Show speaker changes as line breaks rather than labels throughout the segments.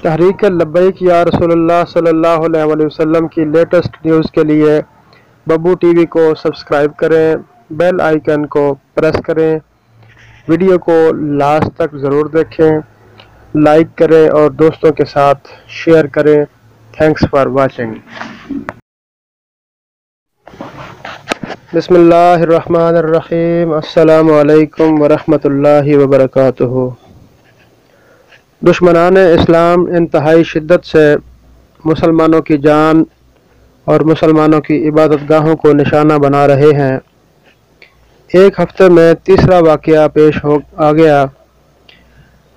تحریک لبیک یا رسول اللہ صلی اللہ علیہ وسلم کی لیٹسٹ نیوز کے لیے ببو ٹی وی کو سبسکرائب کریں، بیل آئیکن کو پریس کریں، ویڈیو کو لاسٹ تک ضرور دیکھیں، لائک کریں اور دوستوں کے ساتھ شیئر کریں۔ Thanks for watching. بسم اللہ الرحمن الرحیم۔ السلام علیکم ورحمۃ اللہ وبرکاتہ۔ دشمنان اسلام انتہائی شدت سے مسلمانوں کی جان اور مسلمانوں کی عبادت گاہوں کو نشانہ بنا رہے ہیں۔ ایک ہفتے میں تیسرا واقعہ پیش آ گیا۔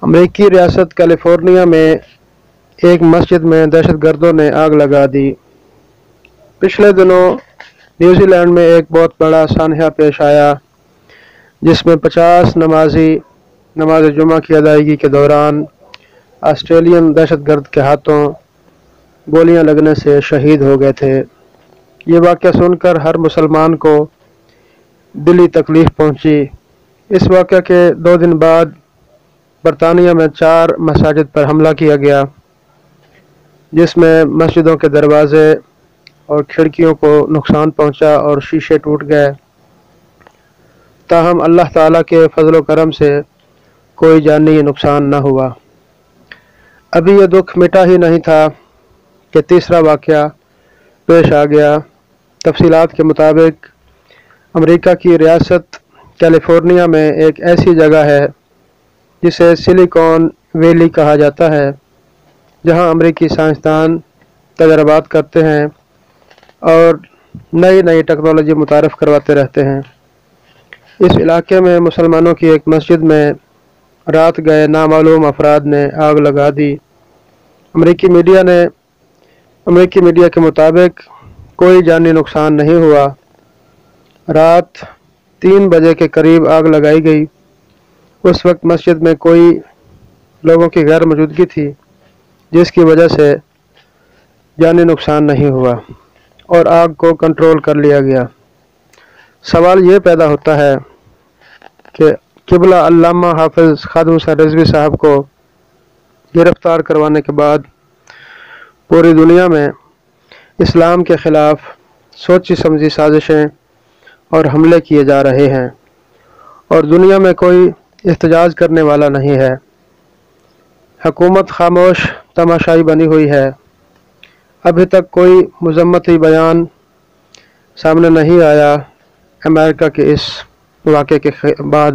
امریکی ریاست کیلیفورنیا میں ایک مسجد میں دہشت گردوں نے آگ لگا دی۔ پچھلے دنوں نیوزی لینڈ میں ایک بہت بڑا سانحہ پیش آیا جس میں 50 نمازی نماز جمعہ کی ادائیگی کے دوران آسٹریلین دہشت گرد کے ہاتھوں گولیاں لگنے سے شہید ہو گئے تھے۔ یہ واقعہ سن کر ہر مسلمان کو دلی تکلیف پہنچی۔ اس واقعہ کے 2 دن بعد برطانیہ میں 4 مساجد پر حملہ کیا گیا جس میں مسجدوں کے دروازے اور کھڑکیوں کو نقصان پہنچا اور شیشے ٹوٹ گئے۔ تاہم اللہ تعالیٰ کے فضل و کرم سے کوئی جانی نقصان نہ ہوا۔ ابھی یہ دکھ مٹا ہی نہیں تھا کہ تیسرا واقعہ پیش آ گیا۔ تفصیلات کے مطابق امریکہ کی ریاست کیلیفورنیا میں ایک ایسی جگہ ہے جسے سلیکون ویلی کہا جاتا ہے، جہاں امریکی سائنسدان تجربات کرتے ہیں اور نئی ٹیکنالوجی متعارف کرواتے رہتے ہیں۔ اس علاقے میں مسلمانوں کی ایک مسجد میں رات گئے نامعلوم افراد نے آگ لگا دی۔ امریکی میڈیا کے مطابق کوئی جانی نقصان نہیں ہوا۔ رات 3 بجے کے قریب آگ لگائی گئی۔ اس وقت مسجد میں کوئی لوگوں کی غیر موجودگی تھی جس کی وجہ سے جانی نقصان نہیں ہوا اور آگ کو کنٹرول کر لیا گیا۔ سوال یہ پیدا ہوتا ہے کہ قبلہ علامہ حافظ خادم حسین رضوی صاحب کو گرفتار کروانے کے بعد پوری دنیا میں اسلام کے خلاف سوچی سمجھی سازشیں اور حملے کیے جا رہے ہیں اور دنیا میں کوئی احتجاج کرنے والا نہیں ہے۔ حکومت خاموش تماشائی بنی ہوئی ہے۔ ابھی تک کوئی مذمتی بیان سامنے نہیں آیا امریکہ کے اس واقعے کے بعد۔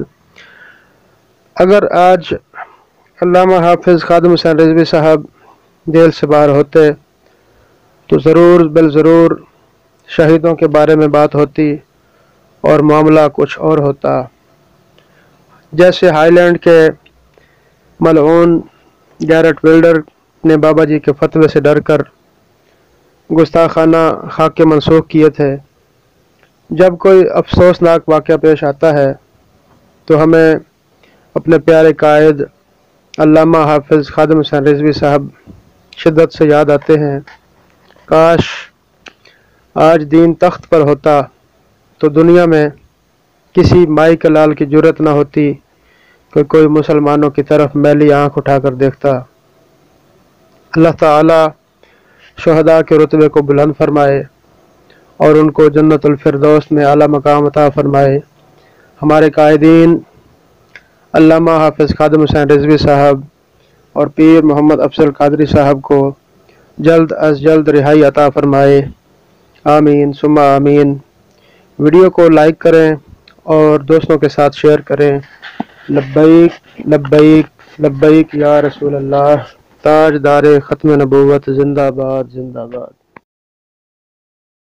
اگر آج علامہ حافظ خادم حسین رضوی صاحب جیل سے باہر ہوتے تو ضرور شہیدوں کے بارے میں بات ہوتی اور معاملہ کچھ اور ہوتا۔ جیسے ہائی لینڈ کے ملعون گیرٹ ولڈر نے بابا جی کے فتوے سے ڈر کر گستاخانہ خاکے منسوخ کیے تھے۔ جب کوئی افسوسناک واقعہ پیش آتا ہے تو ہمیں اپنے پیارے قائد علامہ حافظ خادم حسین رضوی صاحب شدت سے یاد آتے ہیں۔ کاش آج دین تخت پر ہوتا تو دنیا میں کسی مائی کے لال کی جرت نہ ہوتی کہ کوئی مسلمانوں کی طرف میلی آنکھ اٹھا کر دیکھتا۔ اللہ تعالی شہداء کے رتبے کو بلند فرمائے اور ان کو جنت الفردوس میں اعلیٰ مقام عطا فرمائے۔ ہمارے قائدین علامہ حافظ خادم حسین رضوی صاحب اور پیر محمد افضل قادری صاحب کو جلد از جلد رہائی عطا فرمائے۔ آمین ثم آمین۔ ویڈیو کو لائک کریں اور دوستوں کے ساتھ شیئر کریں۔ لبیک لبیک لبیک یا رسول اللہ، تاج دار ختم نبوت، زندہ باد زندہ باد۔